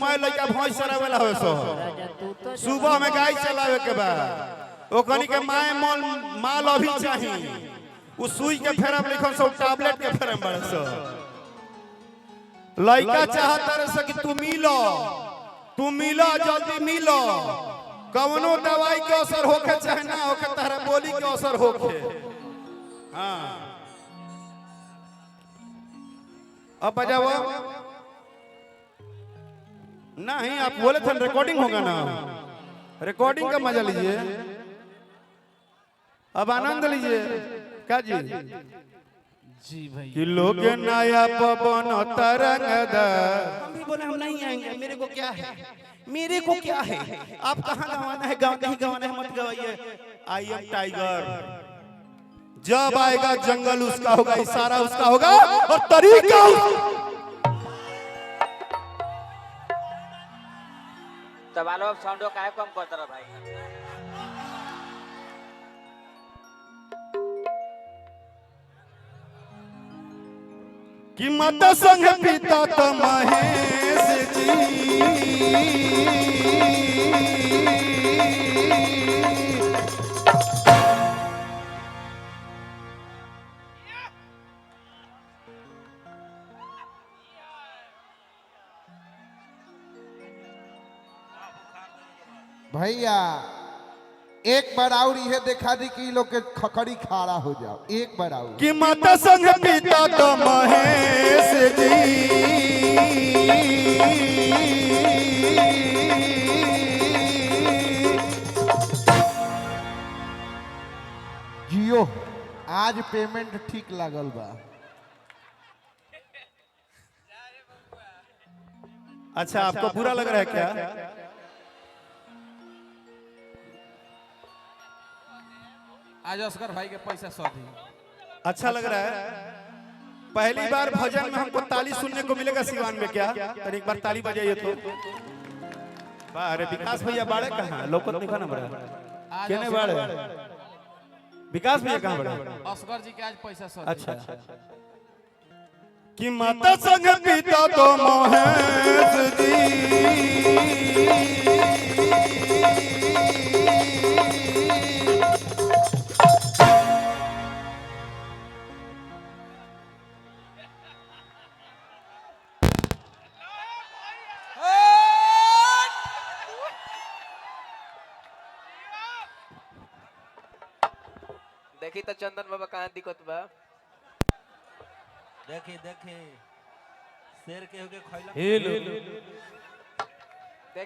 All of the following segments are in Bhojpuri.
मैं लड़का भैंस चरावेला हो सो सुबह में गाय चलावे के बाद ओकनी के माल अभी चाहिए उ सुई के फेरम लिखन सो टैबलेट के फेरम बड़ सो लड़का चाहता रे से कि तू मिलो जल्दी मिलो कवनो दवाई के असर होके चाहे ना होके तारा बोली के असर होके हां अब बजाओ नहीं आप बोले थे रिकॉर्डिंग होगा ना रिकॉर्डिंग का मजा लीजिए अब आनंद लीजिए क्या जी जी भाई कि लोग नया पवन तरंगदा हम भी बोले हम नहीं आएंगे मेरे को क्या है आप कहाँ गवाना है गाँव कहीं गवाना है मत गवाइए आई एम टाइगर जब आएगा जंगल उसका होगा इशारा उसका होगा और तरीका तबालो साउंडो काहे कम करत रहा भाई कि मत संग पिता तो महेश जी भैया एक बार और यह देखा दी कि लोग के खखड़ी खारा हो जाओ एक बार और कि माता संग पिता तो महेश जी जियो आज पेमेंट ठीक लागल बा अच्छा आपको बुरा लग रहा है क्या आज असगर भाई के पैसा सौ दी अच्छा लग रहा है पहली बार भजन में हमको ताली सुनने को मिलेगा सिवान में क्या एक बार ताली बजाइए तो अरे विकास भैया बाड़े कहाँ लोकत नहीं खाना बड़ा केने बाड़े विकास भैया कहाँ बड़ा असगर जी के आज पैसा सौ अच्छा कि माता संग पिता तो महेश जी देखी तो चंदन बाबा कहाँ दिक्कत बा देखे शेर के होके खैला हेलो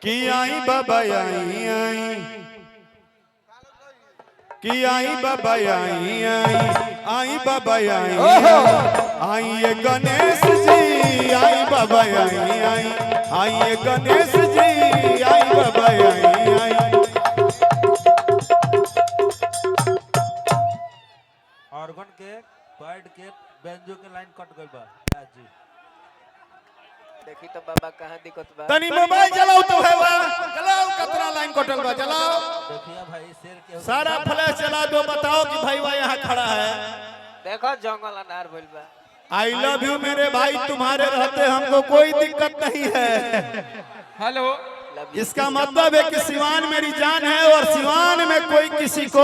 कि आई बाबा आई कि आई बाबा आई बाबा आई ये गणेश जी आई बाबा आई ये गणेश जी आई बाबा आई ऑर्गन के पैड के बेंजो के लाइन कट गई बा जी देखी तो बाबा कहाँ दिक्कत बा तनी मोबाइल चलाओ तो है वाह चलाओ कतरा लाइन कटल बा चलाओ देखिए भाई शेर के सारा फ्लैश चला दो बताओ कि भाई वह यहाँ खड़ा है देखो जंगल अनार भइल बा आई लव यू मेरे भाई तुम्हारे रहते हमको कोई दिक्कत नहीं है हेलो इसका मतलब है कि सिवान मेरी जान है और सिवान में कोई किसी को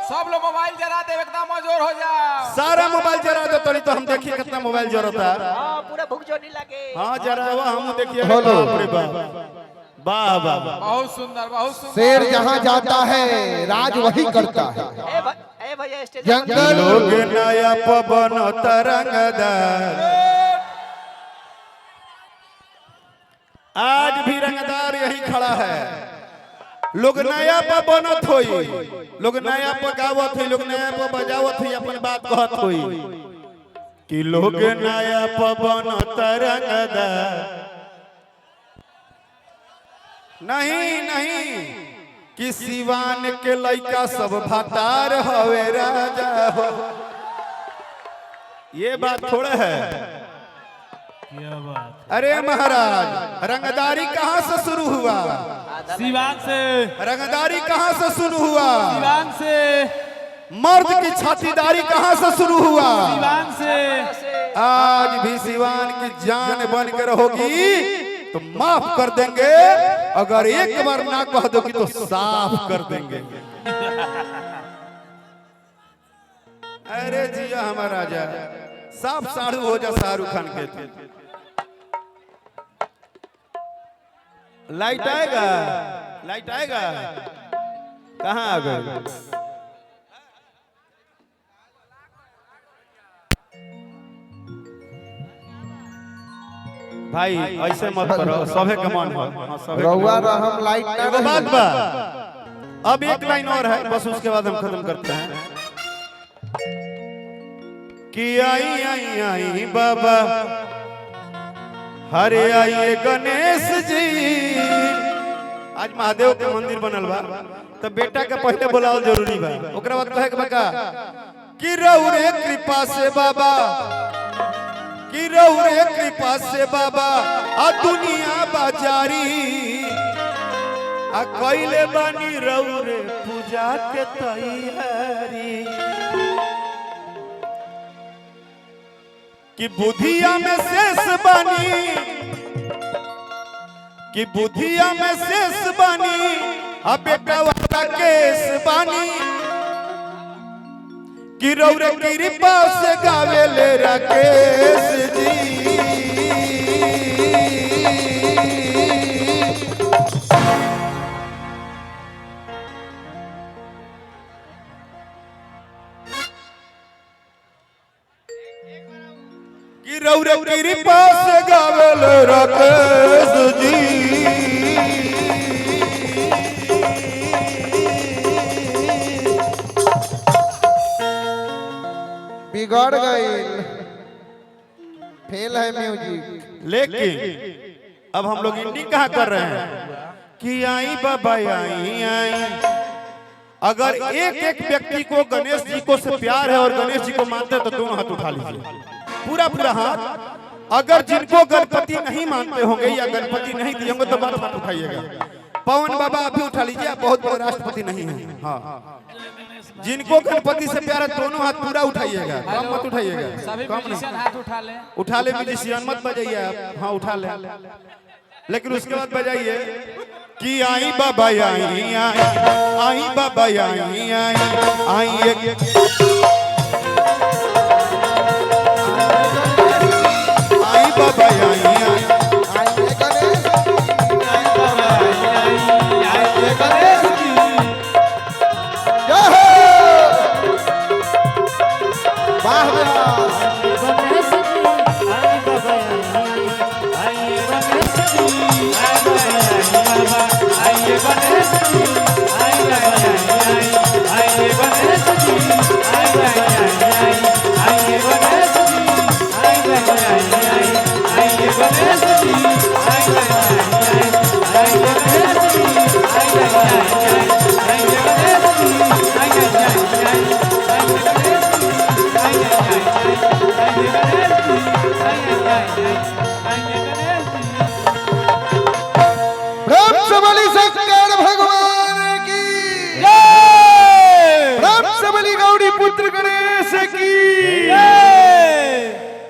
सब लोग मोबाइल जरा दे एकदम मजोर हो जा सारा मोबाइल जरा दो तो हम देखिए कितना मोबाइल जरूरत है हां पूरा भूख जो नहीं लगे हाँ जरा हुआ हम देखिए बाप रे बाप वाह वाह बहुत सुंदर शेर जहाँ जाता है राज वही करता है ए भैया स्टेज जंगल लोग नया पवन तरंगदार आज भी रंगदार यही खड़ा है लोग नया पर बनत होई लोग नया पर गावत होई लोग नया पर बजावत होई अपन बात कहत होई कि लोग नया पर बनत तरंगदार नहीं कि सिवान के लइका सब भातार हवे राजा हो ये बात थोड़ा है क्या बात अरे महाराज रंगदारी कहाँ से शुरू हुआ सिवान से रंगदारी कहाँ से शुरू हुआ सिवान से मर्द की छातीदारी कहाँ से शुरू हुआ सिवान से आज भी सिवान की जान बन कर रहोगी तो माफ कर देंगे, अगर एक बार ना कह दोगी तो साफ कर देंगे। अरे जिया हमारा राजा, साफ साड़ू हो जा शाहरुख खान के थे। लाइट आएगा, लाइट आएगा, कहाँ आ गए? भाई ऐसे मत करो, सभे के मन हो। रउआ रहम लाइट ना एगो बात रही। बा, अब एक लाइन और है, बस उसके बाद हम खत्म करते हैं। कि आई आई आई बाबा, हरे आइए गणेश जी। आज महादेव के मंदिर बनल बा, तो बेटा के पहले बुलाओ जरूरी बा, ओकरा बाद कहे के बका कि रउरे कृपा से बाबा, कि रउरे कृपा से बाबा आ दुनिया बाजारी आ कइले बानी रउरे पूजा के तैयारी। कि बुधिया में शेष बानी, कि बुधिया में शेष बानी आ बेटा वाला केस बानी। कि रउरे कृपा से गावे ले राकेश जी। कि रउरे कृपा से गावे ले राकेश जी। बिगड़ गई, फेल है म्यूजिक। लेकिन अब हम लोग इंडी कहाँ कर रहे हैं कि आई बाबा आई आई। अगर एक एक व्यक्ति को गणेश जी को से प्यार है और गणेश जी को मानते हैं तो दोनों हाथ उठा लीजिए, पूरा पूरा हाथ। अगर जिनको गणपति नहीं मानते होंगे या गणपति नहीं दिए होंगे तो बात हाथ उठाइएगा। पवन बाबा आप भी उठा लीजिए, आप बहुत बड़े राष्ट्रपति नहीं है। हाँ, जिनको गणपति से प्यार है दोनों हाथ पूरा उठाइएगा, कम मत उठाइएगा। सभी कम म्यूजिशियन हाथ उठा ले। उठा ले म्यूजिशियन, मत बजाइए आप। हाँ उठा ले, लेकिन उसके बाद बजाइए कि आई बाबा आई आई, आई बाबा आई आई, आई एक आई बाबा आई आई।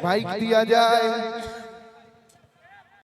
माइक दिया जाए।